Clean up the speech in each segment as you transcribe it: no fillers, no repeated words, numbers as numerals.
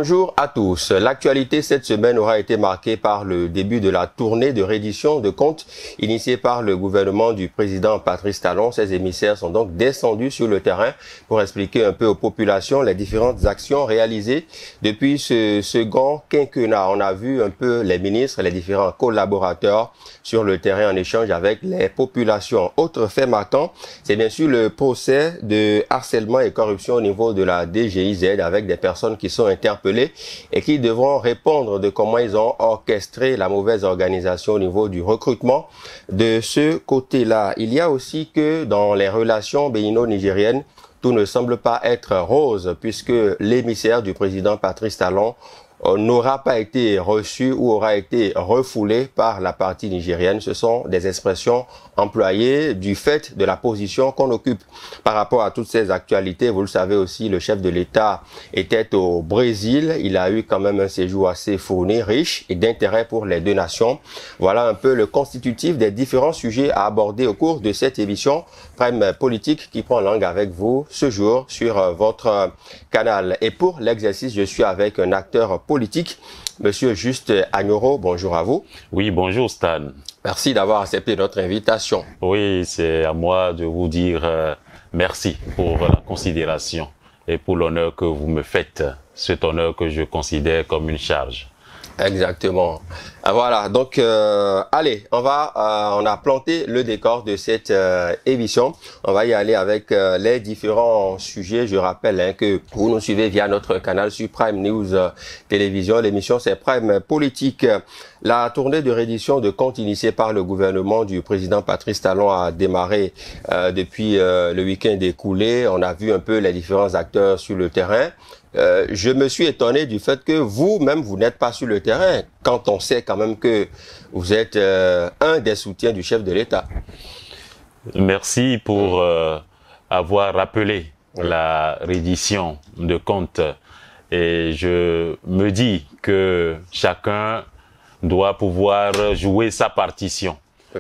Bonjour à tous. L'actualité cette semaine aura été marquée par le début de la tournée de reddition de comptes initiée par le gouvernement du président Patrice Talon. Ces émissaires sont donc descendus sur le terrain pour expliquer un peu aux populations les différentes actions réalisées depuis ce second quinquennat. On a vu un peu les ministres, les différents collaborateurs sur le terrain en échange avec les populations. Autre fait marquant, c'est bien sûr le procès de harcèlement et corruption au niveau de la DGIZ avec des personnes qui sont interpellés et qui devront répondre de comment ils ont orchestré la mauvaise organisation au niveau du recrutement. De ce côté-là, il y a aussi que dans les relations bénino-nigériennes, tout ne semble pas être rose puisque l'émissaire du président Patrice Talon n'aura pas été reçu ou aura été refoulé par la partie nigérienne. Ce sont des expressions employées du fait de la position qu'on occupe par rapport à toutes ces actualités. Vous le savez aussi, le chef de l'État était au Brésil. Il a eu quand même un séjour assez fourni, riche et d'intérêt pour les deux nations. Voilà un peu le constitutif des différents sujets à aborder au cours de cette émission Prime Politique qui prend langue avec vous ce jour sur votre canal. Et pour l'exercice, je suis avec un acteur politique, Monsieur Juste Agnoro. Bonjour à vous. Oui, bonjour Stan. Merci d'avoir accepté notre invitation. Oui, c'est à moi de vous dire merci pour la considération et pour l'honneur que vous me faites, cet honneur que je considère comme une charge. Exactement. Voilà, donc allez, on a planté le décor de cette émission. On va y aller avec les différents sujets. Je rappelle que vous nous suivez via notre canal sur Prime News Télévision. L'émission c'est Prime Politique. La tournée de reddition de comptes initiée par le gouvernement du président Patrice Talon a démarré depuis le week-end écoulé. On a vu un peu les différents acteurs sur le terrain. Je me suis étonné du fait que vous-même, vous n'êtes pas sur le terrain, quand on sait quand même que vous êtes un des soutiens du chef de l'État. Merci pour avoir rappelé la reddition de comptes. Et je me dis que chacun doit pouvoir jouer sa partition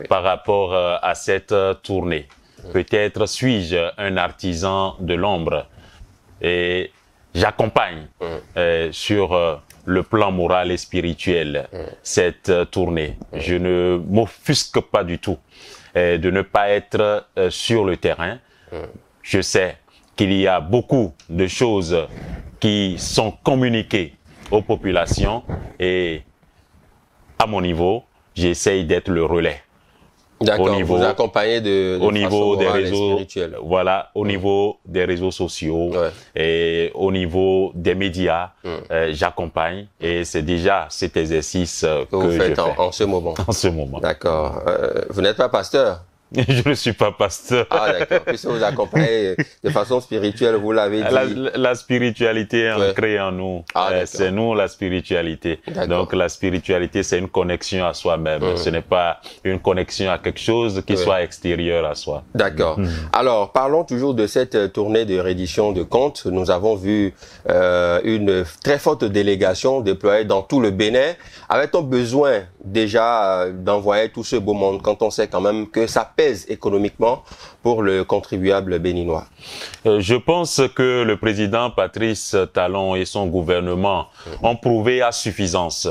par rapport à cette tournée. Peut-être suis-je un artisan de l'ombre et j'accompagne sur le plan moral et spirituel cette tournée. Je ne m'offusque pas du tout de ne pas être sur le terrain. Je sais qu'il y a beaucoup de choses qui sont communiquées aux populations et à mon niveau, j'essaye d'être le relais. D'accord, vous accompagnez de au niveau des réseaux, voilà, au niveau des réseaux sociaux et au niveau des médias, j'accompagne et c'est déjà cet exercice que vous faites je fais en ce moment. En ce moment. D'accord. Vous n'êtes pas pasteur? Je ne suis pas pasteur. Ah d'accord, puisque vous accompagnez de façon spirituelle, vous l'avez dit. La spiritualité est ancrée en nous. C'est nous la spiritualité. Donc la spiritualité, c'est une connexion à soi-même. Ce n'est pas une connexion à quelque chose qui soit extérieur à soi. D'accord. Alors, parlons toujours de cette tournée de reddition de comptes. Nous avons vu une très forte délégation déployée dans tout le Bénin. Avait-on besoin déjà d'envoyer tout ce beau monde quand on sait quand même que ça pèse économiquement pour le contribuable béninois? Je pense que le président Patrice Talon et son gouvernement ont prouvé à suffisance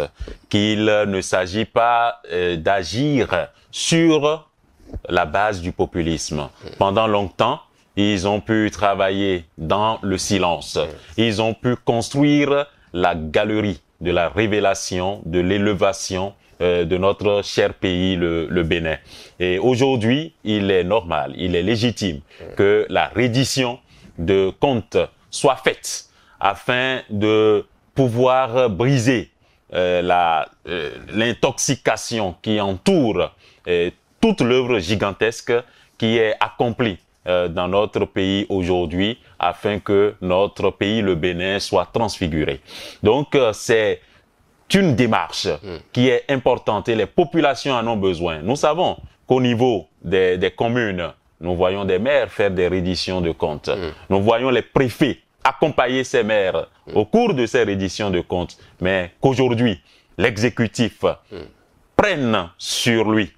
qu'il ne s'agit pas d'agir sur la base du populisme. Pendant longtemps, ils ont pu travailler dans le silence. Ils ont pu construire la galerie de la révélation, de l'élévation de notre cher pays, le Bénin. Et aujourd'hui, il est normal, il est légitime que la reddition de comptes soit faite afin de pouvoir briser l'intoxication qui entoure toute l'œuvre gigantesque qui est accomplie dans notre pays aujourd'hui afin que notre pays, le Bénin, soit transfiguré. Donc, c'est une démarche qui est importante et les populations en ont besoin. Nous savons qu'au niveau des communes, nous voyons des maires faire des redditions de comptes. Nous voyons les préfets accompagner ces maires au cours de ces redditions de comptes. Mais qu'aujourd'hui, l'exécutif prenne sur lui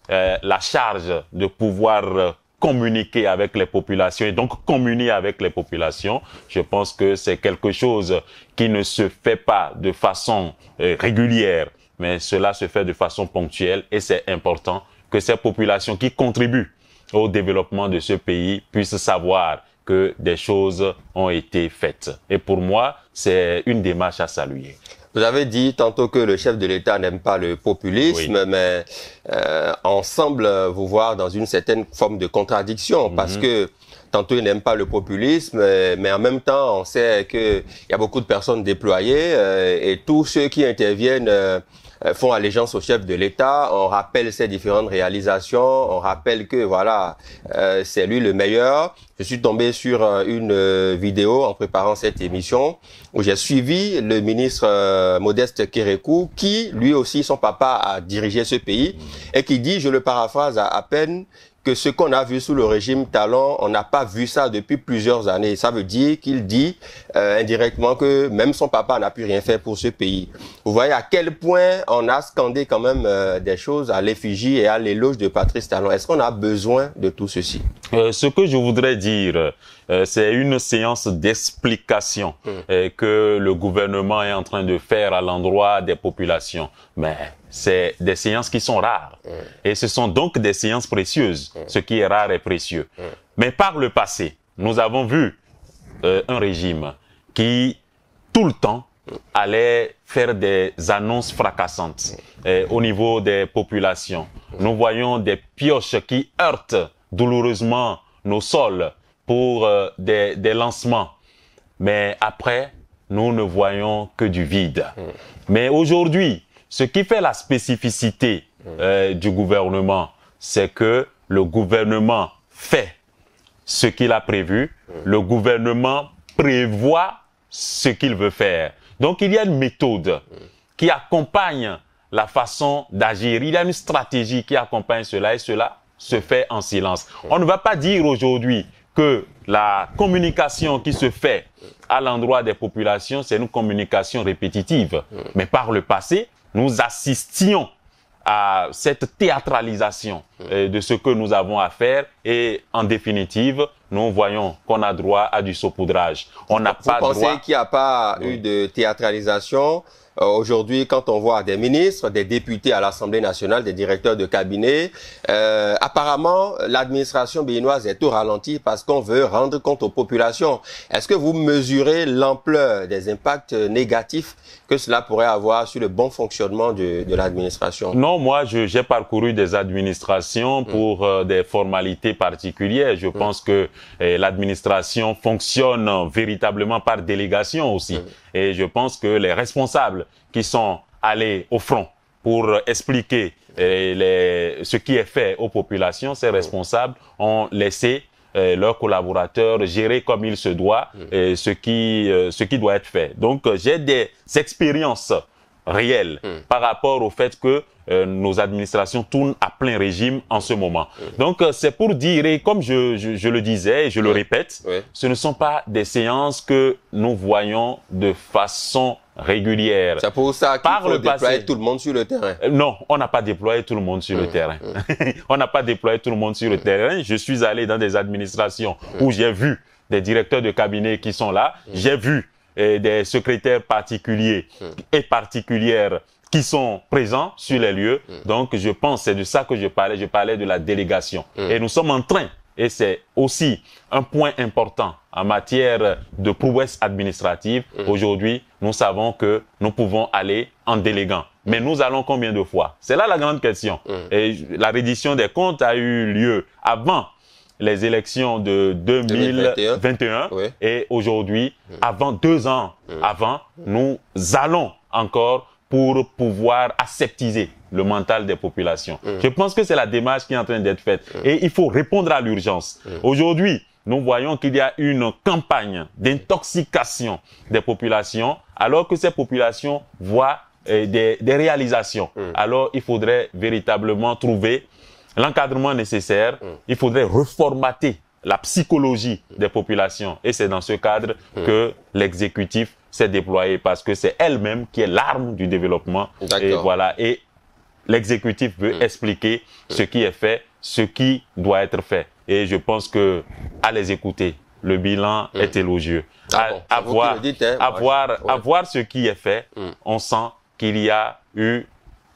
la charge de pouvoir communiquer avec les populations et donc communier avec les populations. Je pense que c'est quelque chose qui ne se fait pas de façon régulière, mais cela se fait de façon ponctuelle et c'est important que ces populations qui contribuent au développement de ce pays puissent savoir que des choses ont été faites. Et pour moi, c'est une démarche à saluer. Vous avez dit tantôt que le chef de l'État n'aime pas le populisme, oui. Mais on semble vous voir dans une certaine forme de contradiction, parce que tantôt il n'aime pas le populisme, mais en même temps on sait qu'il y a beaucoup de personnes déployées et tous ceux qui interviennent font allégeance au chef de l'État. On rappelle ses différentes réalisations, on rappelle que voilà, c'est lui le meilleur. Je suis tombé sur une vidéo en préparant cette émission où j'ai suivi le ministre Modeste Kérékou qui, lui aussi, son papa a dirigé ce pays et qui dit, je le paraphrase à peine, que ce qu'on a vu sous le régime Talon, on n'a pas vu ça depuis plusieurs années. Ça veut dire qu'il dit indirectement que même son papa n'a pu rien faire pour ce pays. Vous voyez à quel point on a scandé quand même des choses à l'effigie et à l'éloge de Patrice Talon. Est-ce qu'on a besoin de tout ceci? Ce que je voudrais dire, c'est une séance d'explication que le gouvernement est en train de faire à l'endroit des populations. Mais c'est des séances qui sont rares. Et ce sont donc des séances précieuses, ce qui est rare et précieux. Mais par le passé, nous avons vu un régime qui, tout le temps, allait faire des annonces fracassantes au niveau des populations. Nous voyons des pioches qui heurtent douloureusement nos sols pour des lancements. Mais après, nous ne voyons que du vide. Mais aujourd'hui, ce qui fait la spécificité du gouvernement, c'est que le gouvernement fait ce qu'il a prévu, le gouvernement prévoit ce qu'il veut faire. Donc il y a une méthode qui accompagne la façon d'agir, il y a une stratégie qui accompagne cela et cela se fait en silence. On ne va pas dire aujourd'hui que la communication qui se fait à l'endroit des populations, c'est une communication répétitive. Mais par le passé, nous assistions à cette théâtralisation de ce que nous avons à faire et en définitive, nous voyons qu'on a droit à du saupoudrage. On n'a pas droit... Vous pensez qu'il n'y a pas eu de théâtralisation? Aujourd'hui, quand on voit des ministres, des députés à l'Assemblée nationale, des directeurs de cabinet, apparemment, l'administration béninoise est au ralenti parce qu'on veut rendre compte aux populations. Est-ce que vous mesurez l'ampleur des impacts négatifs que cela pourrait avoir sur le bon fonctionnement de l'administration? Non, moi, j'ai parcouru des administrations pour des formalités particulières. Je pense que l'administration fonctionne véritablement par délégation aussi. Et je pense que les responsables qui sont allés au front pour expliquer ce qui est fait aux populations, ces responsables ont laissé leurs collaborateurs gérer comme il se doit ce qui doit être fait. Donc j'ai des expériences réelles par rapport au fait que nos administrations tournent à plein régime en ce moment. Donc c'est pour dire, et comme je le disais et je le répète, ce ne sont pas des séances que nous voyons de façon régulière. C'est pour ça qu'il faut déployer tout le monde sur le terrain. Non, on n'a pas déployé tout le monde sur le terrain. On n'a pas déployé tout le monde sur le terrain. Je suis allé dans des administrations où j'ai vu des directeurs de cabinet qui sont là. J'ai vu des secrétaires particuliers et particulières qui sont présents sur les lieux. Donc, je pense, c'est de ça que je parlais de la délégation. Et nous sommes en train, et c'est aussi un point important en matière de prouesse administrative. Aujourd'hui, nous savons que nous pouvons aller en déléguant. Mais nous allons combien de fois? C'est là la grande question. Et la reddition des comptes a eu lieu avant les élections de 2021 et aujourd'hui, avant 2 ans avant, nous allons encore pour pouvoir aseptiser le mental des populations. Je pense que c'est la démarche qui est en train d'être faite et il faut répondre à l'urgence. Aujourd'hui, nous voyons qu'il y a une campagne d'intoxication des populations alors que ces populations voient des réalisations. Alors, il faudrait véritablement trouver l'encadrement nécessaire. Il faudrait reformater la psychologie des populations. Et c'est dans ce cadre que l'exécutif s'est déployé parce que c'est elle-même qui est l'arme du développement. Et voilà. Et l'exécutif veut expliquer ce qui est fait, ce qui doit être fait. Et je pense que, à les écouter, le bilan est élogieux. À voir ce qui est fait, on sent qu'il y a eu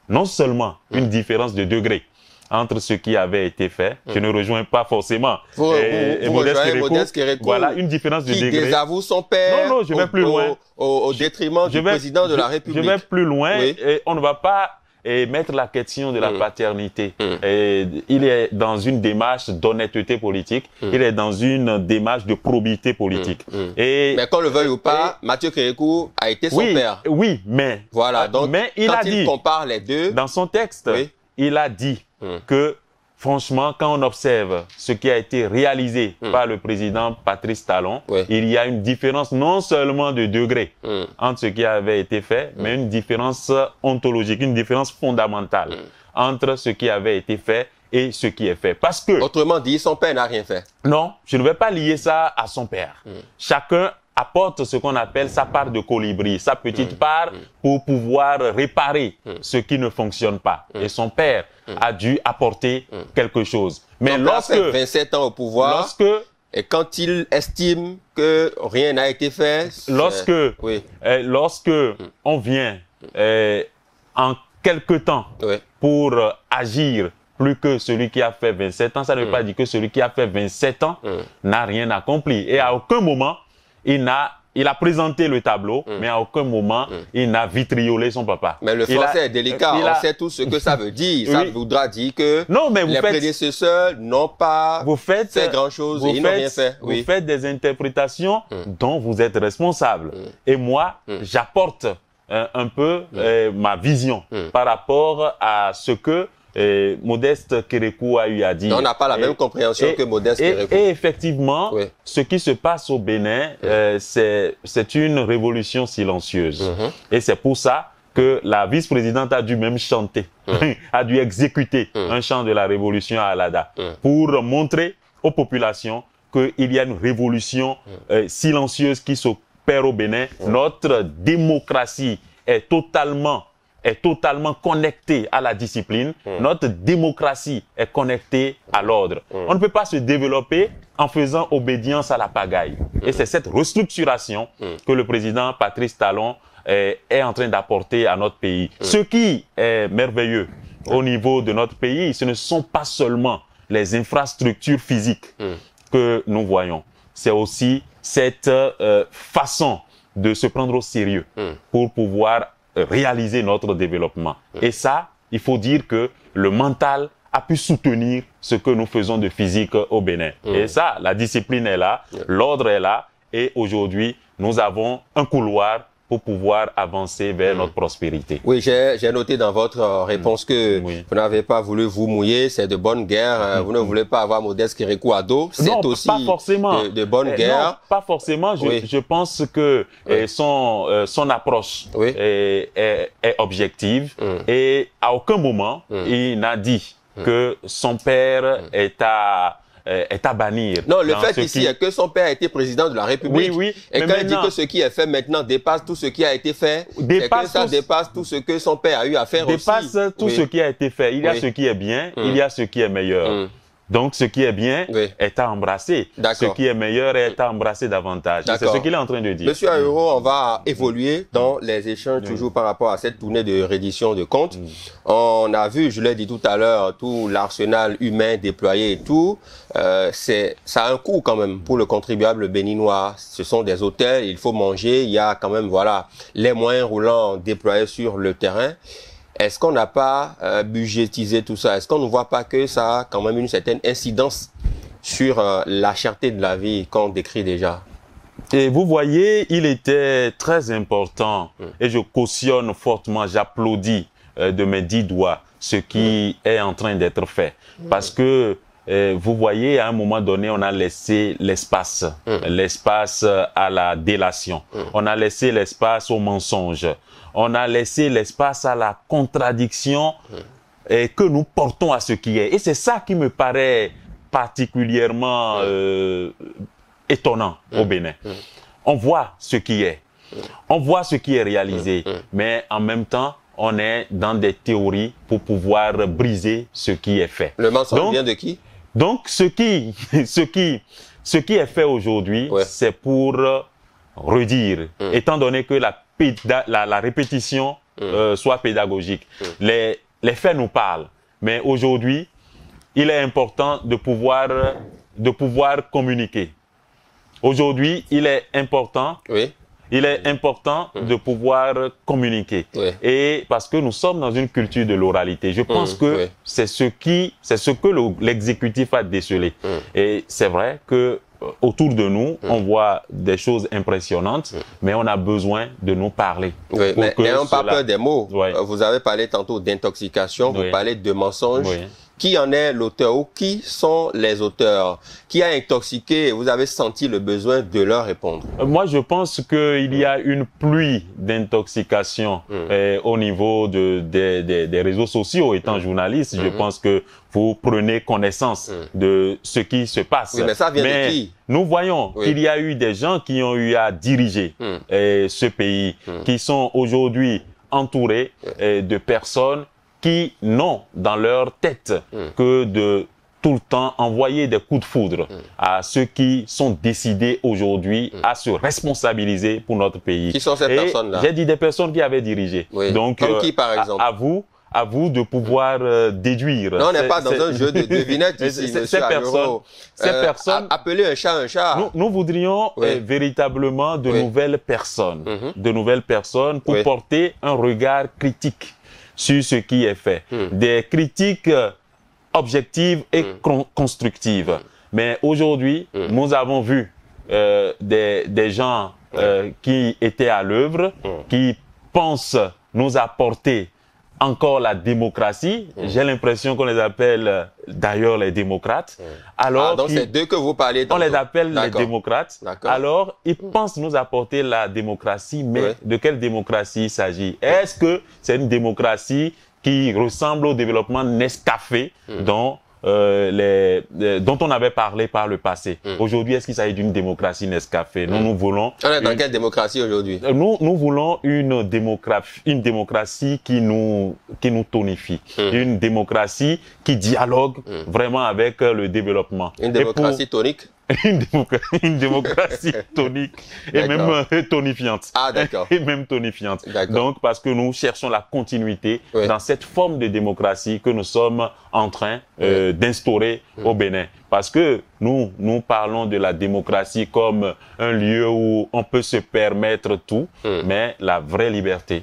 non seulement une différence de degré entre ce qui avait été fait, je ne rejoins pas forcément Modeste Kérékou, voilà, une différence de degré. Qui désavoue son père non, je vais plus loin. Au détriment du président de la République. Je vais plus loin, et on ne va pas mettre la question de la paternité. Il est dans une démarche d'honnêteté politique, il est dans une démarche de probité politique. Mais qu'on le veuille ou pas, Mathieu Kérékou a été son père. Oui, mais voilà, donc mais il quand a dit, compare les deux, dans son texte, il a dit que franchement, quand on observe ce qui a été réalisé par le président Patrice Talon, il y a une différence non seulement de degré entre ce qui avait été fait, mais une différence ontologique, une différence fondamentale entre ce qui avait été fait et ce qui est fait. Parce que... Autrement dit, son père n'a rien fait. Non, je ne vais pas lier ça à son père. Chacun apporte ce qu'on appelle sa part de colibri, sa petite part pour pouvoir réparer ce qui ne fonctionne pas. Et son père a dû apporter quelque chose. Mais lorsque... 27 ans au pouvoir, et quand il estime que rien n'a été fait... Lorsque on vient en quelque temps pour agir plus que celui qui a fait 27 ans, ça ne veut pas dire que celui qui a fait 27 ans n'a rien accompli. Et à aucun moment, il a présenté le tableau, mais à aucun moment, il n'a vitriolé son papa. Mais le français est délicat, on sait tout ce que ça veut dire. Ça voudra dire que les prédécesseurs n'ont pas fait grand-chose et ils n'ont rien fait. Vous faites des interprétations dont vous êtes responsable. Et moi, j'apporte un peu ma vision par rapport à ce que Modeste Kérékou a eu à dire. On n'a pas la même compréhension que Modeste Kérékou. Et effectivement, ce qui se passe au Bénin, c'est une révolution silencieuse. Et c'est pour ça que la vice-présidente a dû même chanter, a dû exécuter un chant de la révolution à Alada pour montrer aux populations qu'il y a une révolution silencieuse qui s'opère au Bénin. Notre démocratie est totalement connectée à la discipline. Notre démocratie est connectée à l'ordre. On ne peut pas se développer en faisant obédience à la pagaille. Et c'est cette restructuration que le président Patrice Talon est en train d'apporter à notre pays. Ce qui est merveilleux au niveau de notre pays, ce ne sont pas seulement les infrastructures physiques que nous voyons. C'est aussi cette façon de se prendre au sérieux pour pouvoir réaliser notre développement. Et ça, il faut dire que le mental a pu soutenir ce que nous faisons de physique au Bénin. Et ça, la discipline est là, l'ordre est là, et aujourd'hui, nous avons un couloir pour pouvoir avancer vers notre prospérité. Oui, j'ai noté dans votre réponse que vous n'avez pas voulu vous mouiller, c'est de bonne guerre. Vous ne voulez pas avoir Modeste Kérékou à dos, c'est aussi pas forcément. De bonne guerre. Non, pas forcément. Je pense que son approche est objective et à aucun moment il n'a dit que son père est à bannir. Non, le fait ici est que son père a été président de la République. Et quand il dit que ce qui est fait maintenant dépasse tout ce qui a été fait, et que ça dépasse tout ce que son père a eu à faire aussi. Dépasse tout ce qui a été fait. Il y a ce qui est bien, il y a ce qui est meilleur. Donc, ce qui est bien est à embrasser. Ce qui est meilleur est à embrasser davantage. C'est ce qu'il est en train de dire. Monsieur Ahuro, on va évoluer dans les échanges toujours par rapport à cette tournée de reddition de comptes. On a vu, je l'ai dit tout à l'heure, tout l'arsenal humain déployé et tout. Ça a un coût quand même pour le contribuable béninois. Ce sont des hôtels, il faut manger. Il y a quand même, voilà, les moyens roulants déployés sur le terrain. Est-ce qu'on n'a pas budgétisé tout ça? Est-ce qu'on ne voit pas que ça a quand même une certaine incidence sur la cherté de la vie qu'on décrit déjà? Et vous voyez, il était très important et je cautionne fortement, j'applaudis de mes 10 doigts ce qui est en train d'être fait. Parce que vous voyez, à un moment donné, on a laissé l'espace à la délation. On a laissé l'espace au mensonge. On a laissé l'espace à la contradiction que nous portons à ce qui est. Et c'est ça qui me paraît particulièrement étonnant au Bénin. On voit ce qui est. On voit ce qui est réalisé. Mais en même temps, on est dans des théories pour pouvoir briser ce qui est fait. Le mensonge vient de qui? Donc, ce qui est fait aujourd'hui, c'est pour redire, étant donné que la répétition soit pédagogique. Les faits nous parlent, mais aujourd'hui, il est important de pouvoir communiquer. Aujourd'hui, il est important de pouvoir communiquer. Et parce que nous sommes dans une culture de l'oralité, je pense que c'est ce que l'exécutif a décelé. Et c'est vrai que autour de nous, on voit des choses impressionnantes, mais on a besoin de nous parler. Mais n'ayons pas peur des mots. Vous avez parlé tantôt d'intoxication, vous parlez de mensonges. Qui en est l'auteur ou qui sont les auteurs? Qui a intoxiqué et vous avez senti le besoin de leur répondre? Moi, je pense qu'il y a une pluie d'intoxication au niveau des réseaux sociaux. Étant journaliste, je pense que vous prenez connaissance de ce qui se passe. Oui, mais ça vient de qui? Nous voyons qu'il y a eu des gens qui ont eu à diriger ce pays, qui sont aujourd'hui entourés de personnes qui n'ont dans leur tête que de tout le temps envoyer des coups de foudre à ceux qui sont décidés aujourd'hui à se responsabiliser pour notre pays. Qui sont ces personnes-là? J'ai dit des personnes qui avaient dirigé. Donc, comme qui, par exemple? À vous de pouvoir déduire. Non, on n'est pas dans un jeu de devinettes ici, monsieur ces personnes, appeler un chat un chat. Nous voudrions véritablement de nouvelles personnes, pour porter un regard critique sur ce qui est fait. Des critiques objectives et constructives. Mais aujourd'hui, nous avons vu des gens qui étaient à l'œuvre, qui pensent nous apporter encore la démocratie. J'ai l'impression qu'on les appelle d'ailleurs les démocrates. Alors donc c'est d'eux que vous parlez tantôt. On les appelle les démocrates. Alors ils pensent nous apporter la démocratie, mais de quelle démocratie il s'agit? Est-ce que c'est une démocratie qui ressemble au développement Nescafé dont on avait parlé par le passé? Aujourd'hui, est-ce qu'il s'agit d'une démocratie Nescafé? Nous voulons... On est dans quelle démocratie aujourd'hui? Nous voulons une démocratie qui nous tonifie. Une démocratie qui dialogue vraiment avec le développement. Une démocratie tonique? Une démocratie tonique et même tonifiante. Ah, d'accord. Et même tonifiante. Donc, parce que nous cherchons la continuité dans cette forme de démocratie que nous sommes en train d'instaurer au Bénin. Parce que nous parlons de la démocratie comme un lieu où on peut se permettre tout, mais la vraie liberté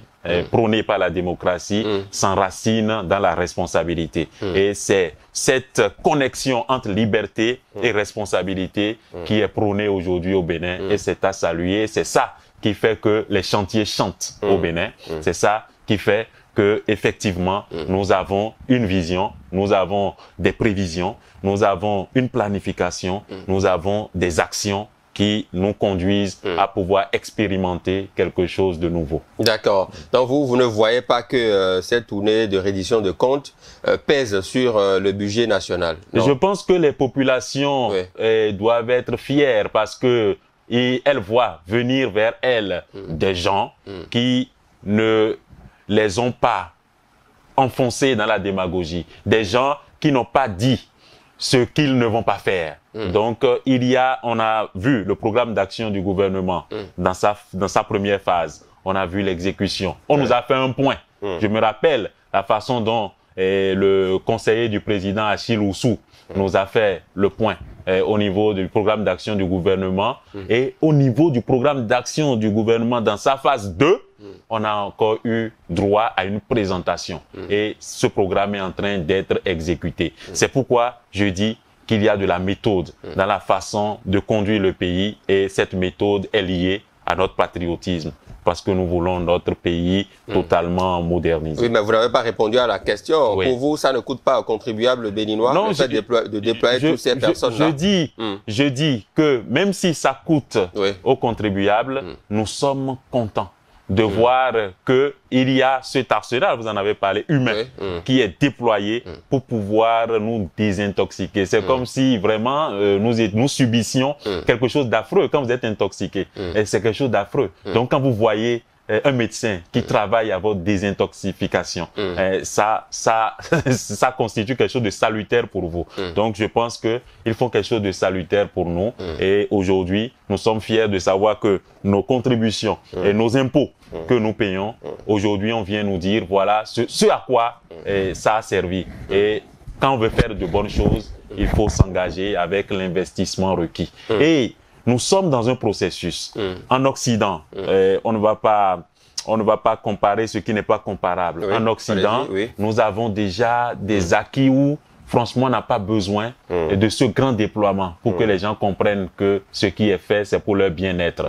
prônée par la démocratie s'enracine dans la responsabilité. Et c'est cette connexion entre liberté et responsabilité qui est prônée aujourd'hui au Bénin. Et c'est à saluer. C'est ça qui fait que les chantiers chantent au Bénin. C'est ça qui fait que effectivement nous avons une vision, nous avons des prévisions, nous avons une planification, nous avons des actions qui nous conduisent à pouvoir expérimenter quelque chose de nouveau. D'accord. Donc vous ne voyez pas que cette tournée de reddition de comptes pèse sur le budget national? Non. Je pense que les populations doivent être fières parce que elles voient venir vers elles des gens qui ne les ont pas enfoncés dans la démagogie, des gens qui n'ont pas dit ce qu'ils ne vont pas faire. Donc, on a vu le programme d'action du gouvernement dans sa première phase. On a vu l'exécution. On nous a fait un point. Je me rappelle la façon dont le conseiller du président Achille Oussou nous a fait le point au niveau du programme d'action du gouvernement. Et au niveau du programme d'action du gouvernement dans sa phase 2, on a encore eu droit à une présentation. Et ce programme est en train d'être exécuté. C'est pourquoi je dis qu'il y a de la méthode dans la façon de conduire le pays. Et cette méthode est liée à notre patriotisme. Parce que nous voulons notre pays totalement modernisé. Oui, mais vous n'avez pas répondu à la question. Pour vous, ça ne coûte pas aux contribuables béninois de déployer toutes ces personnes-là? Je dis que même si ça coûte aux contribuables, nous sommes contents de voir que il y a cet arsenal, vous en avez parlé, humain, qui est déployé pour pouvoir nous désintoxiquer. C'est comme si vraiment nous subissions quelque chose d'affreux quand vous êtes intoxiqué. Et c'est quelque chose d'affreux. Donc quand vous voyez un médecin qui travaille à votre désintoxication. Ça constitue quelque chose de salutaire pour vous. Donc, je pense que il faut quelque chose de salutaire pour nous. Et aujourd'hui, nous sommes fiers de savoir que nos contributions et nos impôts que nous payons, aujourd'hui, on vient nous dire, voilà, ce à quoi ça a servi. Et quand on veut faire de bonnes choses, il faut s'engager avec l'investissement requis. Et nous sommes dans un processus. En Occident, on ne va pas comparer ce qui n'est pas comparable. En Occident, nous avons déjà des acquis où, franchement, on n'a pas besoin de ce grand déploiement pour que les gens comprennent que ce qui est fait, c'est pour leur bien-être.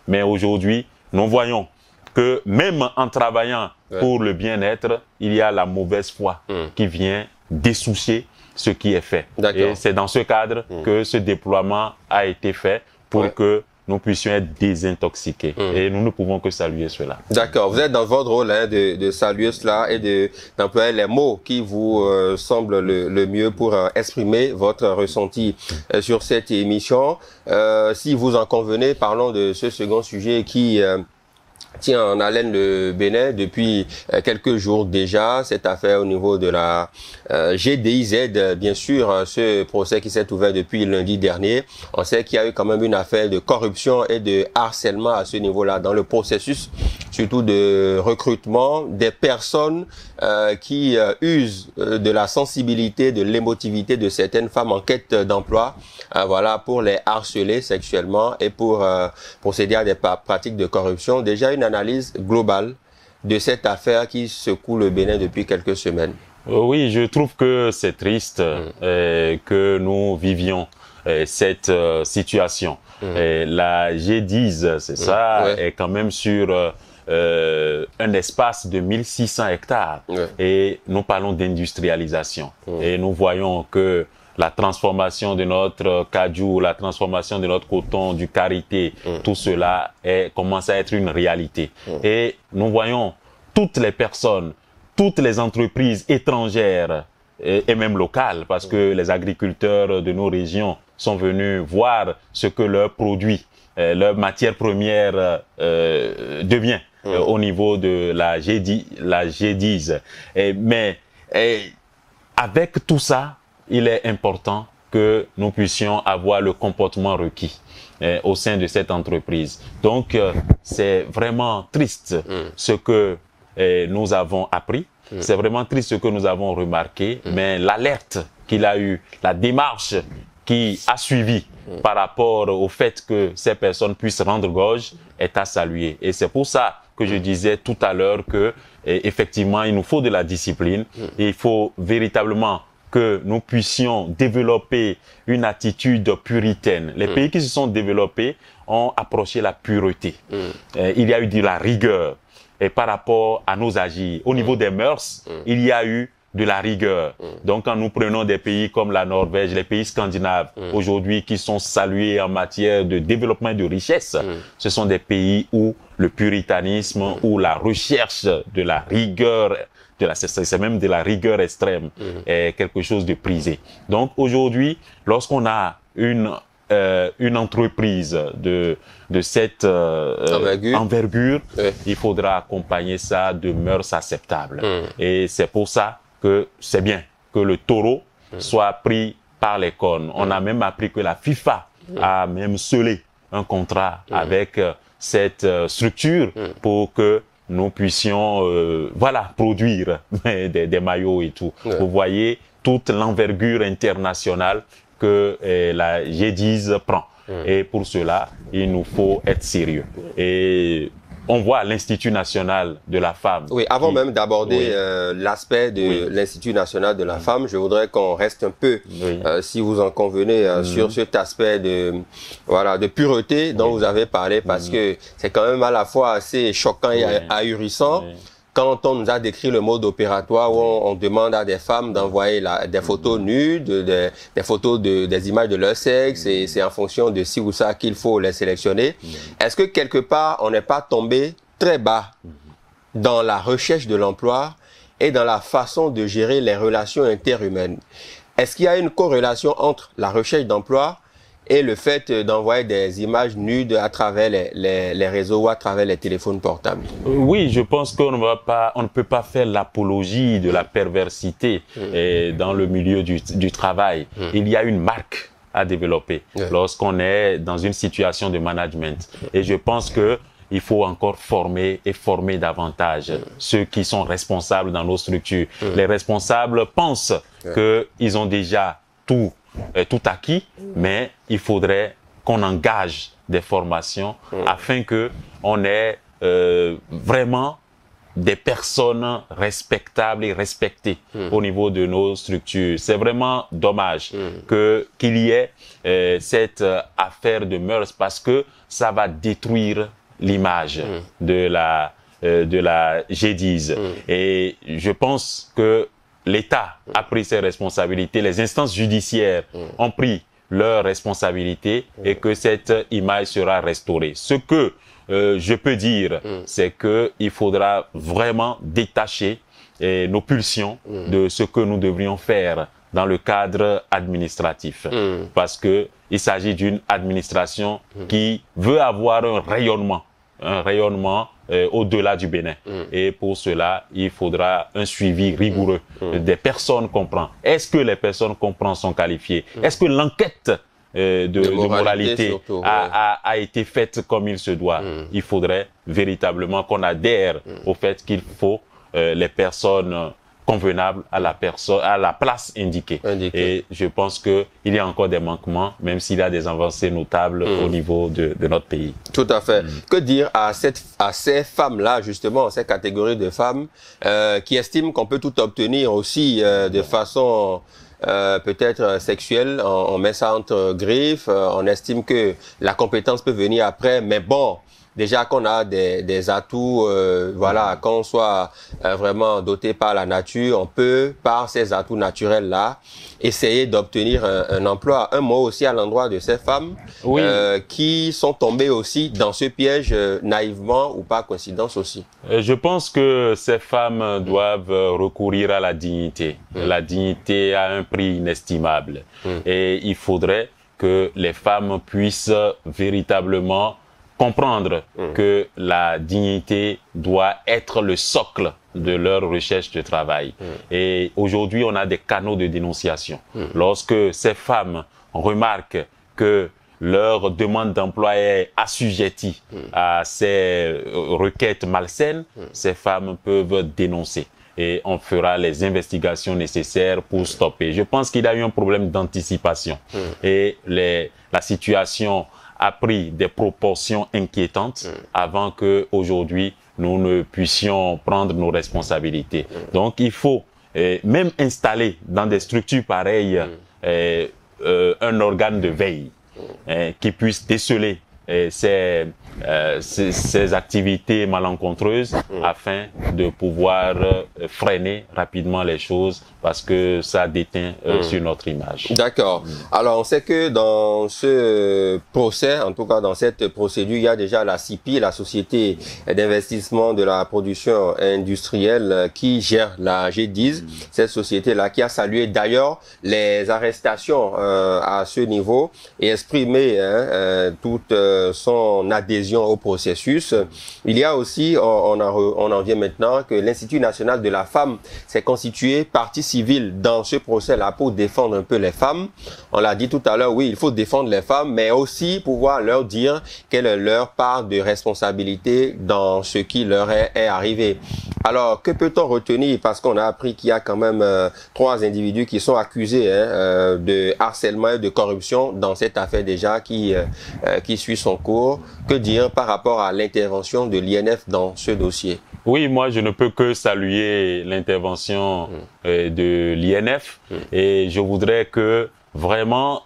Mais aujourd'hui, nous voyons que même en travaillant pour le bien-être, il y a la mauvaise foi qui vient dessoucier ce qui est fait. Et c'est dans ce cadre que ce déploiement a été fait pour que nous puissions être désintoxiqués. Et nous ne pouvons que saluer cela. D'accord. Vous êtes dans votre rôle de saluer cela et d'employer les mots qui vous semblent le mieux pour exprimer votre ressenti sur cette émission. Si vous en convenez, parlons de ce second sujet qui tient en haleine le Bénin depuis quelques jours déjà. Cette affaire au niveau de la GDIZ, bien sûr, ce procès qui s'est ouvert depuis lundi dernier. On sait qu'il y a eu quand même une affaire de corruption et de harcèlement à ce niveau-là dans le processus, surtout de recrutement des personnes qui usent de la sensibilité, de l'émotivité de certaines femmes en quête d'emploi, voilà, pour les harceler sexuellement et pour procéder à des pratiques de corruption. Déjà une analyse globale de cette affaire qui secoue le Bénin depuis quelques semaines. Oui, je trouve que c'est triste que nous vivions cette situation. La G10, c'est ça, est quand même sur un espace de 1600 hectares. Et nous parlons d'industrialisation. Et nous voyons que la transformation de notre cajou, la transformation de notre coton, du karité, tout cela commence à être une réalité. Et nous voyons toutes les personnes, toutes les entreprises étrangères et même locales, parce que les agriculteurs de nos régions sont venus voir ce que leurs produits, leur matière première devient au niveau de la G10. Mais avec tout ça, il est important que nous puissions avoir le comportement requis au sein de cette entreprise. Donc, c'est vraiment triste ce que nous avons appris. C'est vraiment triste ce que nous avons remarqué. Mais l'alerte qu'il a eu, la démarche qui a suivi par rapport au fait que ces personnes puissent rendre gorge est à saluer. Et c'est pour ça que je disais tout à l'heure que, effectivement, il nous faut de la discipline. Il faut véritablement que nous puissions développer une attitude puritaine. Les pays qui se sont développés ont approché la pureté. Il y a eu de la rigueur. Et par rapport à nos agirs, au niveau des mœurs, il y a eu de la rigueur. Donc, quand nous prenons des pays comme la Norvège, les pays scandinaves, aujourd'hui, qui sont salués en matière de développement et de richesse, ce sont des pays où le puritanisme, où la recherche de la rigueur, c'est même de la rigueur extrême, est quelque chose de prisé. Donc, aujourd'hui, lorsqu'on a une entreprise de cette envergure, il faudra accompagner ça de mœurs acceptables. Et c'est pour ça que c'est bien que le taureau soit pris par les cornes. On a même appris que la FIFA a même scellé un contrat avec cette structure pour que nous puissions produire des maillots et tout. Vous voyez toute l'envergure internationale que la G10 prend. Et pour cela, il nous faut être sérieux. Et on voit l'Institut national de la femme. Oui, avant même d'aborder l'aspect de l'Institut national de la femme, je voudrais qu'on reste un peu, si vous en convenez, sur cet aspect de pureté dont vous avez parlé, parce que c'est quand même à la fois assez choquant et ahurissant. Quand on nous a décrit le mode opératoire où on demande à des femmes d'envoyer des photos nues, des photos des images de leur sexe, et c'est en fonction de ci ou ça qu'il faut les sélectionner. Est-ce que quelque part, on n'est pas tombé très bas dans la recherche de l'emploi et dans la façon de gérer les relations interhumaines? Est-ce qu'il y a une corrélation entre la recherche d'emploi et le fait d'envoyer des images nudes à travers les réseaux ou à travers les téléphones portables? Oui, je pense qu'on ne peut pas faire l'apologie de la perversité dans le milieu du travail. Il y a une marque à développer lorsqu'on est dans une situation de management. Et je pense que il faut encore former et former davantage ceux qui sont responsables dans nos structures. Les responsables pensent qu'ils ont déjà tout acquis, mais il faudrait qu'on engage des formations afin que on ait vraiment des personnes respectables et respectées au niveau de nos structures. C'est vraiment dommage qu'il y ait cette affaire de mœurs, parce que ça va détruire l'image de la G10. Et je pense que l'État a pris ses responsabilités, les instances judiciaires ont pris leurs responsabilités et que cette image sera restaurée. Ce que je peux dire, c'est que il faudra vraiment détacher nos pulsions de ce que nous devrions faire dans le cadre administratif, parce que il s'agit d'une administration qui veut avoir un rayonnement au-delà du Bénin. Et pour cela, il faudra un suivi rigoureux des personnes qu'on prend. Est-ce que les personnes qu'on prend sont qualifiées? Est-ce que l'enquête de moralité surtout, a été faite comme il se doit? Il faudrait véritablement qu'on adhère au fait qu'il faut les personnes convenables à la place indiquée. Et je pense que il y a encore des manquements, même s'il y a des avancées notables au niveau de notre pays. Tout à fait. Que dire à ces femmes-là, justement, ces catégories de femmes qui estiment qu'on peut tout obtenir aussi de façon peut-être sexuelle, on met ça entre griffes, on estime que la compétence peut venir après, mais bon, déjà qu'on a des atouts, voilà, qu'on soit vraiment doté par la nature, on peut, par ces atouts naturels-là, essayer d'obtenir un emploi. Un mot aussi à l'endroit de ces femmes qui sont tombées aussi dans ce piège naïvement ou par coïncidence aussi. Je pense que ces femmes doivent recourir à la dignité. La dignité a un prix inestimable. Et il faudrait que les femmes puissent véritablement comprendre que la dignité doit être le socle de leur recherche de travail. Et aujourd'hui, on a des canaux de dénonciation. Lorsque ces femmes remarquent que leur demande d'emploi est assujettie à ces requêtes malsaines, ces femmes peuvent dénoncer. Et on fera les investigations nécessaires pour stopper. Je pense qu'il y a eu un problème d'anticipation. Et la situation a pris des proportions inquiétantes avant que aujourd'hui nous ne puissions prendre nos responsabilités. Donc il faut même installer dans des structures pareilles un organe de veille qui puisse déceler ces activités malencontreuses afin de pouvoir freiner rapidement les choses, parce que ça déteint sur notre image. D'accord. Alors, on sait que dans ce procès, en tout cas dans cette procédure, il y a déjà la CIPI, la Société d'investissement de la production industrielle, qui gère la G10, cette société-là, qui a salué d'ailleurs les arrestations à ce niveau et exprimé toute son adhésion au processus. Il y a aussi, on en vient maintenant, que l'Institut national de la femme s'est constitué partie civile dans ce procès-là pour défendre un peu les femmes. On l'a dit tout à l'heure, oui, il faut défendre les femmes, mais aussi pouvoir leur dire quelle est leur part de responsabilité dans ce qui leur est arrivé. Alors, que peut-on retenir? Parce qu'on a appris qu'il y a quand même 3 individus qui sont accusés de harcèlement et de corruption dans cette affaire déjà qui suit son cours. Que dire par rapport à l'intervention de l'INF dans ce dossier? Oui, moi je ne peux que saluer l'intervention de l'INF et je voudrais que vraiment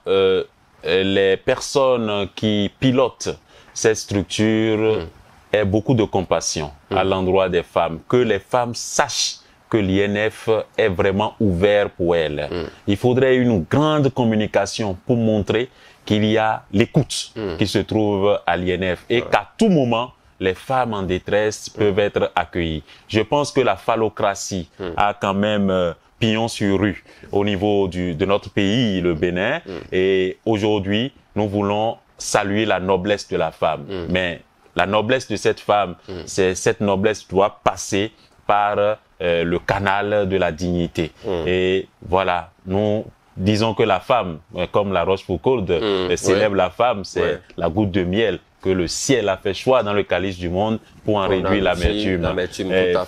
les personnes qui pilotent cette structure aient beaucoup de compassion à l'endroit des femmes, que les femmes sachent que l'INF est vraiment ouvert pour elles. Il faudrait une grande communication pour montrer qu'il y a l'écoute qui se trouve à l'INF et qu'à tout moment, les femmes en détresse peuvent être accueillies. Je pense que la phallocratie a quand même pignon sur rue au niveau de notre pays, le Bénin. Et aujourd'hui, nous voulons saluer la noblesse de la femme. Mais la noblesse de cette femme, cette noblesse doit passer par le canal de la dignité. Et voilà, nous disons que la femme, comme la Rochefoucauld célèbre la femme, c'est la goutte de miel que le ciel a fait choix dans le calice du monde pour en réduire l'amertume.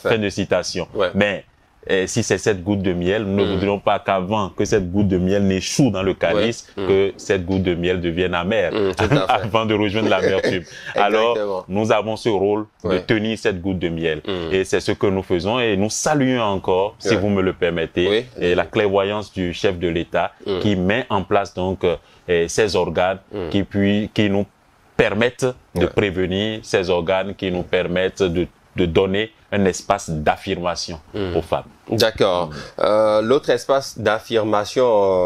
Fin de citation. Mais si c'est cette goutte de miel, nous ne voudrions pas qu'avant que cette goutte de miel n'échoue dans le calice, que cette goutte de miel devienne amère avant de rejoindre l'amertume. Alors, nous avons ce rôle de tenir cette goutte de miel. Et c'est ce que nous faisons et nous saluons encore, si vous me le permettez, et la clairvoyance du chef de l'État qui met en place donc ces organes qui nous permettent de prévenir, ces organes qui nous permettent de donner un espace d'affirmation aux femmes. D'accord. L'autre espace d'affirmation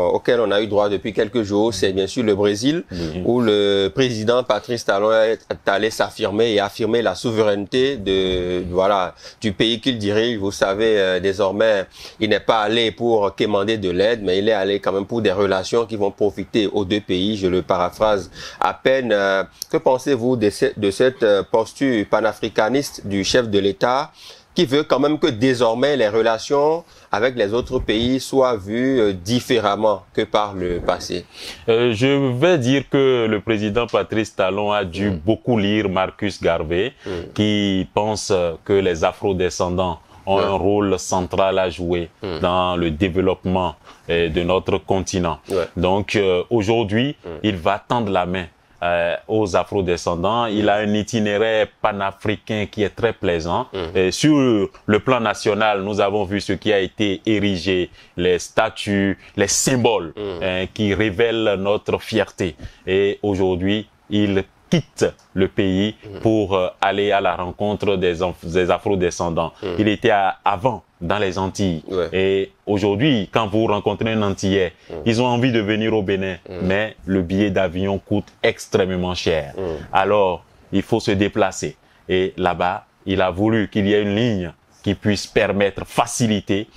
auquel on a eu droit depuis quelques jours, c'est bien sûr le Brésil, où le président Patrice Talon est allé s'affirmer et affirmer la souveraineté du pays qu'il dirige. Vous savez, désormais, il n'est pas allé pour quémander de l'aide, mais il est allé quand même pour des relations qui vont profiter aux deux pays. Je le paraphrase à peine. Que pensez-vous de cette posture panafricaniste du chef de l'État, qui veut quand même que désormais les relations avec les autres pays soient vues différemment que par le passé? Je vais dire que le président Patrice Talon a dû beaucoup lire Marcus Garvey, qui pense que les afro-descendants ont un rôle central à jouer dans le développement de notre continent. Donc aujourd'hui, il va tendre la main aux afro-descendants. Il a un itinéraire panafricain qui est très plaisant. Et sur le plan national, nous avons vu ce qui a été érigé, les statues, les symboles qui révèlent notre fierté. Et aujourd'hui, il quitte le pays pour aller à la rencontre des afro-descendants. Il était avant dans les Antilles. Et aujourd'hui, quand vous rencontrez un Antillais, ils ont envie de venir au Bénin, mais le billet d'avion coûte extrêmement cher. Alors, il faut se déplacer. Et là-bas, il a voulu qu'il y ait une ligne qui puisse permettre, faciliter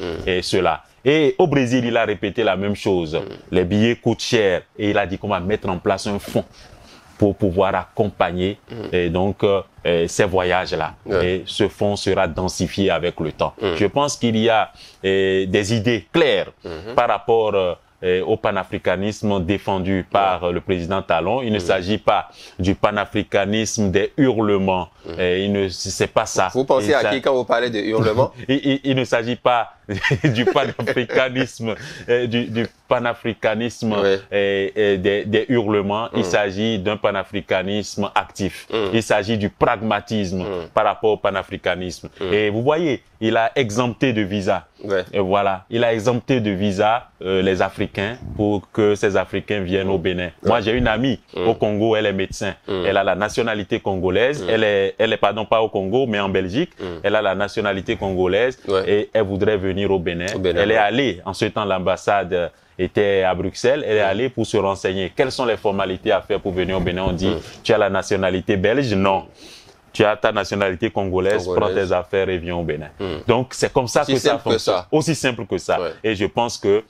cela. Et au Brésil, il a répété la même chose. Les billets coûtent cher. Et il a dit qu'on va mettre en place un fonds pour pouvoir accompagner ces voyages-là. Et ce fonds sera densifié avec le temps. Je pense qu'il y a des idées claires par rapport au panafricanisme défendu par le président Talon. Il ne s'agit pas du panafricanisme des hurlements. C'est pas ça. Vous pensez à qui quand vous parlez de hurlements? Il ne s'agit pas du panafricanisme, du panafricanisme des hurlements. Il s'agit d'un panafricanisme actif. Il s'agit du pragmatisme par rapport au panafricanisme. Et vous voyez, il a exempté de visa. Et voilà, il a exempté de visa les Africains pour que ces Africains viennent au Bénin. Moi, j'ai une amie au Congo, elle est médecin. Elle a la nationalité congolaise. Elle est pardon, pas au Congo, mais en Belgique. Elle a la nationalité congolaise et elle voudrait venir au Bénin. Elle est allée, en ce temps, l'ambassade était à Bruxelles, elle est allée pour se renseigner. Quelles sont les formalités à faire pour venir au Bénin? On dit, tu as la nationalité belge? Non. Tu as ta nationalité congolaise, prends tes affaires et viens au Bénin. Donc, c'est comme ça que ça fonctionne. Aussi simple que ça. Et je pense que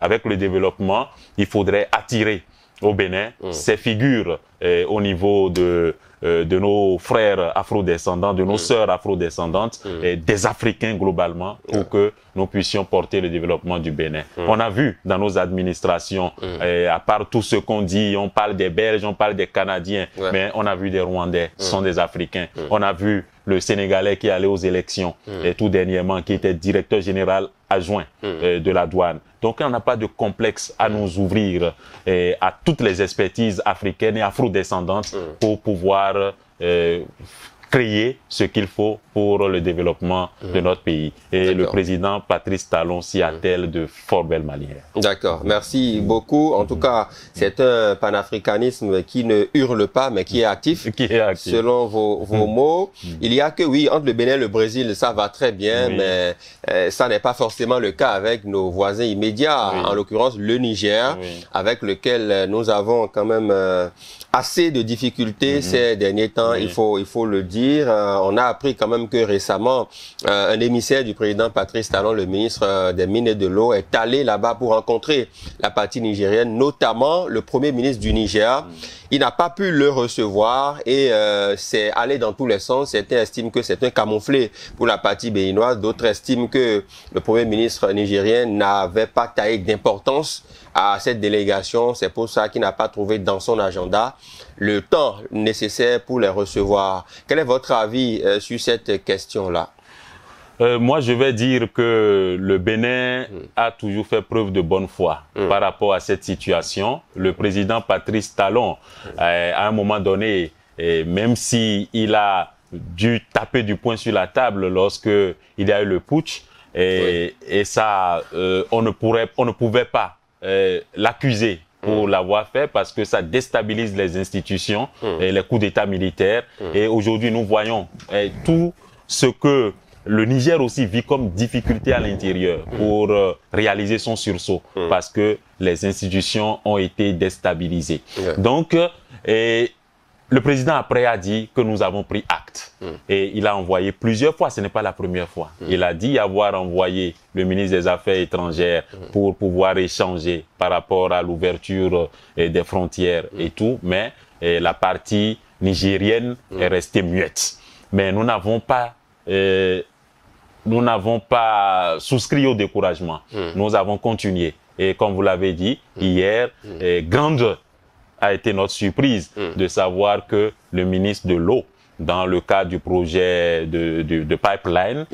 avec le développement, il faudrait attirer au Bénin ces figures au niveau de nos frères afrodescendants, de nos sœurs afrodescendantes, et des Africains globalement, pour que nous puissions porter le développement du Bénin. On a vu dans nos administrations, à part tout ce qu'on dit, on parle des Belges, on parle des Canadiens, mais on a vu des Rwandais, ce sont des Africains. On a vu le Sénégalais qui est allé aux élections, et tout dernièrement, qui était directeur général adjoint de la douane. Donc, on n'a pas de complexe à nous ouvrir à toutes les expertises africaines et afrodescendantes pour pouvoir créer ce qu'il faut pour le développement de notre pays. Et le président Patrice Talon s'y attelle de fort belle manière. D'accord. Merci beaucoup. En tout cas, c'est un panafricanisme qui ne hurle pas, mais qui est actif. Qui est actif. Selon vos mots. Il y a que, oui, entre le Bénin et le Brésil, ça va très bien, mais ça n'est pas forcément le cas avec nos voisins immédiats, en l'occurrence le Niger, avec lequel nous avons quand même assez de difficultés ces derniers temps, il faut le dire. dire. On a appris quand même que récemment, un émissaire du président Patrice Talon, le ministre des Mines et de l'Eau, est allé là-bas pour rencontrer la partie nigérienne, notamment le premier ministre du Niger. Il n'a pas pu le recevoir et c'est allé dans tous les sens. Certains estiment que c'est un camouflet pour la partie béninoise. D'autres estiment que le premier ministre nigérien n'avait pas taillé d'importance à cette délégation. C'est pour ça qu'il n'a pas trouvé dans son agenda le temps nécessaire pour les recevoir. Quel est votre avis sur cette question-là? Moi, je vais dire que le Bénin a toujours fait preuve de bonne foi par rapport à cette situation. Le président Patrice Talon, à un moment donné, même s'il a dû taper du poing sur la table lorsque il y a eu le putsch, et ça, on ne pouvait pas l'accuser pour l'avoir fait parce que ça déstabilise les institutions et les coups d'État militaires. Et aujourd'hui, nous voyons tout ce que le Niger aussi vit comme difficulté à l'intérieur pour réaliser son sursaut parce que les institutions ont été déstabilisées. Donc, le président après a dit que nous avons pris acte et il a envoyé plusieurs fois, ce n'est pas la première fois. Il a dit avoir envoyé le ministre des Affaires étrangères pour pouvoir échanger par rapport à l'ouverture des frontières et tout, mais la partie nigérienne est restée muette. Mais nous n'avons pas souscrit au découragement. Nous avons continué. Et comme vous l'avez dit, hier, grande a été notre surprise de savoir que le ministre de l'Eau, dans le cadre du projet de pipeline,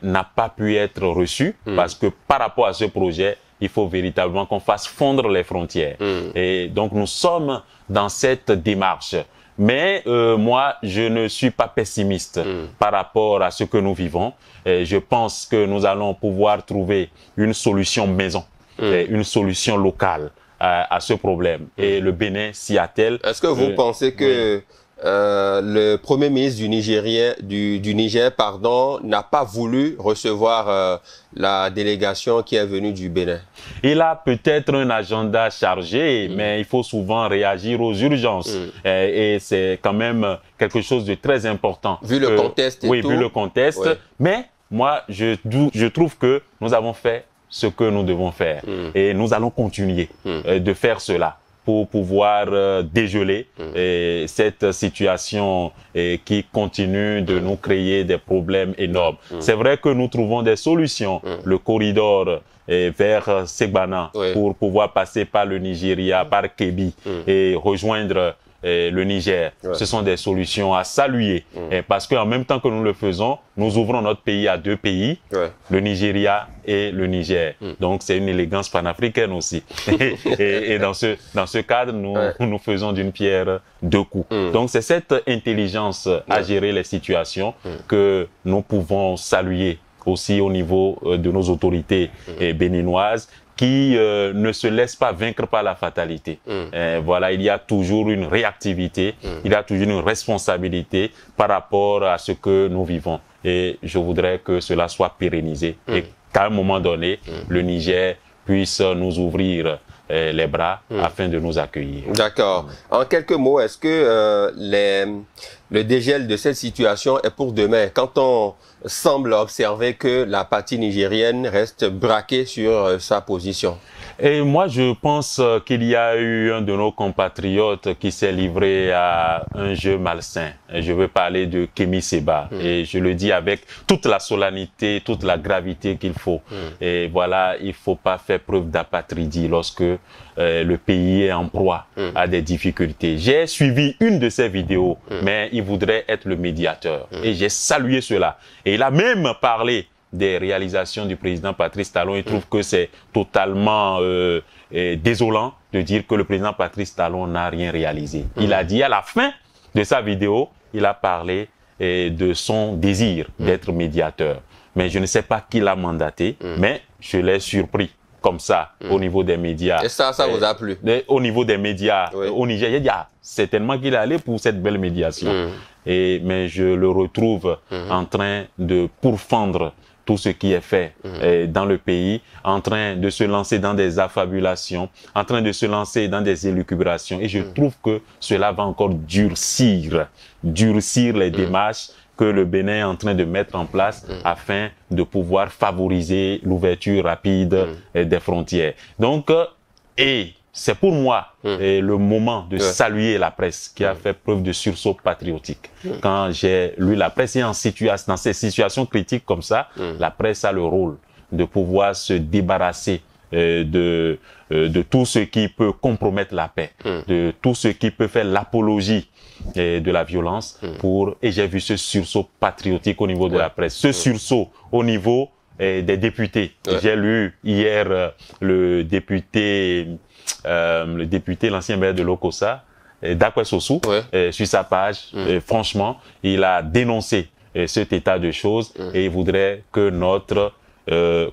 n'a pas pu être reçu parce que par rapport à ce projet, il faut véritablement qu'on fasse fondre les frontières. Et donc nous sommes dans cette démarche. Mais moi, je ne suis pas pessimiste par rapport à ce que nous vivons. Et je pense que nous allons pouvoir trouver une solution maison, une solution locale à ce problème. Et le Bénin s'y attelle. Est-ce que vous pensez que le premier ministre du Niger, n'a pas voulu recevoir la délégation qui est venue du Bénin? Il a peut-être un agenda chargé, mais il faut souvent réagir aux urgences. Et c'est quand même quelque chose de très important. Vu le contexte et tout. Oui, vu le contexte. Mais moi, je trouve que nous avons fait ce que nous devons faire. Et nous allons continuer de faire cela pour pouvoir dégeler cette situation qui continue de nous créer des problèmes énormes. C'est vrai que nous trouvons des solutions. Le corridor vers Segbana pour pouvoir passer par le Nigeria, par Kébi et rejoindre le Niger. Ce sont des solutions à saluer parce qu'en même temps que nous le faisons, nous ouvrons notre pays à deux pays, le Nigeria et le Niger. Donc c'est une élégance panafricaine aussi. et dans ce cadre, nous faisons d'une pierre deux coups. Donc c'est cette intelligence à gérer les situations que nous pouvons saluer aussi au niveau de nos autorités béninoises qui ne se laisse pas vaincre par la fatalité. Voilà, il y a toujours une réactivité, il y a toujours une responsabilité par rapport à ce que nous vivons. Et je voudrais que cela soit pérennisé et qu'à un moment donné, le Niger puisse nous ouvrir les bras afin de nous accueillir. D'accord. En quelques mots, est-ce que le dégel de cette situation est pour demain? Quand on semble observer que la partie nigérienne reste braquée sur sa position. Et moi, je pense qu'il y a eu un de nos compatriotes qui s'est livré à un jeu malsain. Je veux parler de Kémi Séba. Et je le dis avec toute la solennité, toute la gravité qu'il faut. Et voilà, il faut pas faire preuve d'apatridie lorsque le pays est en proie à des difficultés. J'ai suivi une de ses vidéos, mais il voudrait être le médiateur. Et j'ai salué cela. Et il a même parlé des réalisations du président Patrice Talon. Il trouve que c'est totalement désolant de dire que le président Patrice Talon n'a rien réalisé. Il a dit à la fin de sa vidéo, il a parlé de son désir d'être médiateur. Mais je ne sais pas qui l'a mandaté, mais je l'ai surpris comme ça au niveau des médias. Et ça vous a plu? Au niveau des médias au Niger, il y a certainement qu'il est allé pour cette belle médiation. Mais je le retrouve en train de pourfendre tout ce qui est fait dans le pays, en train de se lancer dans des affabulations, en train de se lancer dans des élucubrations. Et je trouve que cela va encore durcir les démarches que le Bénin est en train de mettre en place afin de pouvoir favoriser l'ouverture rapide des frontières. Donc, et c'est pour moi le moment de saluer la presse qui a fait preuve de sursaut patriotique. Quand j'ai lu la presse et dans ces situations critiques comme ça, la presse a le rôle de pouvoir se débarrasser de tout ce qui peut compromettre la paix, de tout ce qui peut faire l'apologie de la violence et j'ai vu ce sursaut patriotique au niveau de la presse, ce sursaut au niveau des députés. J'ai lu hier le député, l'ancien maire de Lokossa, Dakwe Sossou, sur sa page. Franchement, il a dénoncé cet état de choses et il voudrait que notre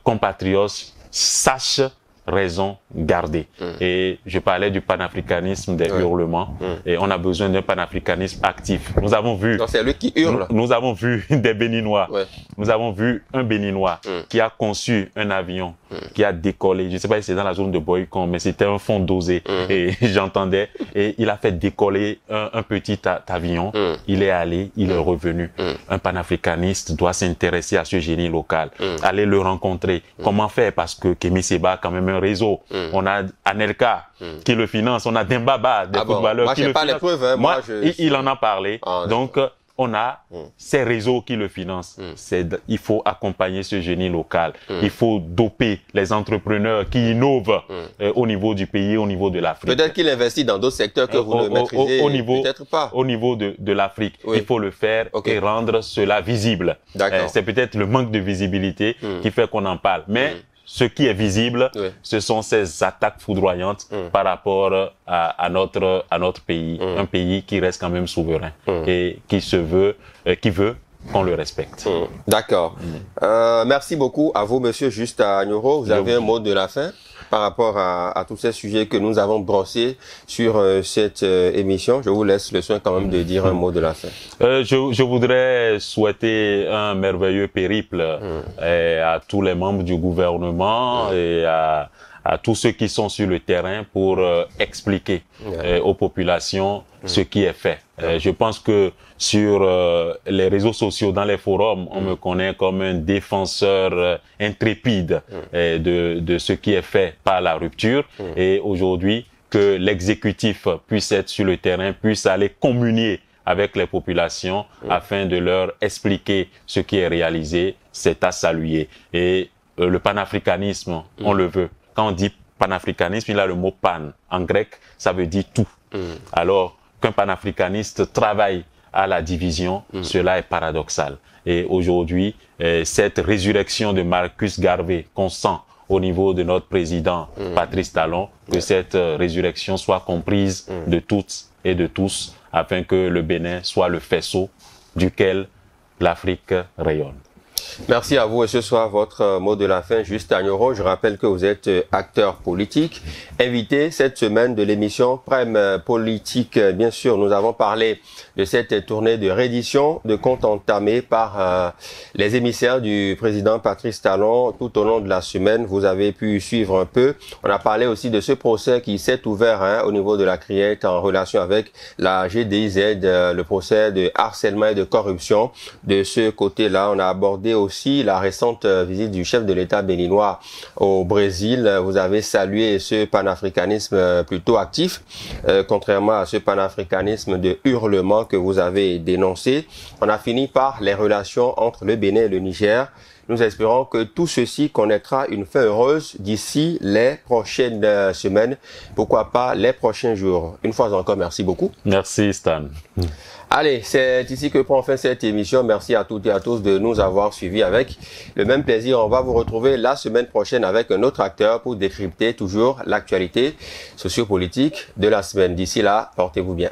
compatriote sache raison garder. Et je parlais du panafricanisme des hurlements et on a besoin d'un panafricanisme actif. Nous avons vu... C'est lui qui hurle. Nous avons vu des Béninois. Nous avons vu un Béninois qui a conçu un avion qui a décollé. Je ne sais pas si c'est dans la zone de Boycon, mais c'était un fond dosé. Et j'entendais. Et il a fait décoller un petit avion. Il est allé, il est revenu. Un panafricaniste doit s'intéresser à ce génie local. Aller le rencontrer. Comment faire? Parce que Kémy Séba a quand même un réseau. On a Anelka qui le finance. On a Dembaba, des footballeurs moi, qui le pas financent. Les preuves, hein. Moi, il en a parlé. Donc, on a ces réseaux qui le financent. Il faut accompagner ce génie local. Il faut doper les entrepreneurs qui innovent au niveau du pays, au niveau de l'Afrique. Peut-être qu'il investit dans d'autres secteurs que vous ne maîtrisez, peut-être pas. Au niveau de l'Afrique, il faut le faire et rendre cela visible. C'est peut-être le manque de visibilité qui fait qu'on en parle. Mais ce qui est visible, ce sont ces attaques foudroyantes par rapport à notre pays, un pays qui reste quand même souverain et qui veut qu'on le respecte. D'accord. Merci beaucoup à vous, Monsieur Juste Agnoro. Vous avez un mot de la fin par rapport à tous ces sujets que nous avons brossés sur cette émission. Je vous laisse le soin quand même de dire un mot de la fin. Je voudrais souhaiter un merveilleux périple à tous les membres du gouvernement et à tous ceux qui sont sur le terrain pour expliquer aux populations ce qui est fait. Je pense que sur les réseaux sociaux, dans les forums, on me connaît comme un défenseur intrépide de ce qui est fait par la rupture. Et aujourd'hui, que l'exécutif puisse être sur le terrain, puisse aller communier avec les populations afin de leur expliquer ce qui est réalisé, c'est à saluer. Et le panafricanisme, on le veut. Quand on dit panafricanisme, il a le mot pan. En grec, ça veut dire tout. Alors qu'un panafricaniste travaille à la division, cela est paradoxal. Et aujourd'hui, cette résurrection de Marcus Garvey qu'on sent au niveau de notre président Patrice Talon, que cette résurrection soit comprise de toutes et de tous, afin que le Bénin soit le faisceau duquel l'Afrique rayonne. Merci à vous et ce soir votre mot de la fin, Juste Agnoro. Je rappelle que vous êtes acteur politique, invité cette semaine de l'émission Prime Politique. Bien sûr, nous avons parlé de cette tournée de reddition de comptes entamée par les émissaires du président Patrice Talon tout au long de la semaine. Vous avez pu suivre un peu. On a parlé aussi de ce procès qui s'est ouvert au niveau de la Criette en relation avec la GDIZ, le procès de harcèlement et de corruption. De ce côté-là, on a abordé aussi la récente visite du chef de l'État béninois au Brésil. Vous avez salué ce panafricanisme plutôt actif, contrairement à ce panafricanisme de hurlement que vous avez dénoncé. On a fini par les relations entre le Bénin et le Niger. Nous espérons que tout ceci connaîtra une fin heureuse d'ici les prochaines semaines, pourquoi pas les prochains jours. Une fois encore, merci beaucoup. Merci Stan. Allez, c'est ici que prend fin cette émission. Merci à toutes et à tous de nous avoir suivis avec le même plaisir. On va vous retrouver la semaine prochaine avec un autre acteur pour décrypter toujours l'actualité sociopolitique de la semaine. D'ici là, portez-vous bien.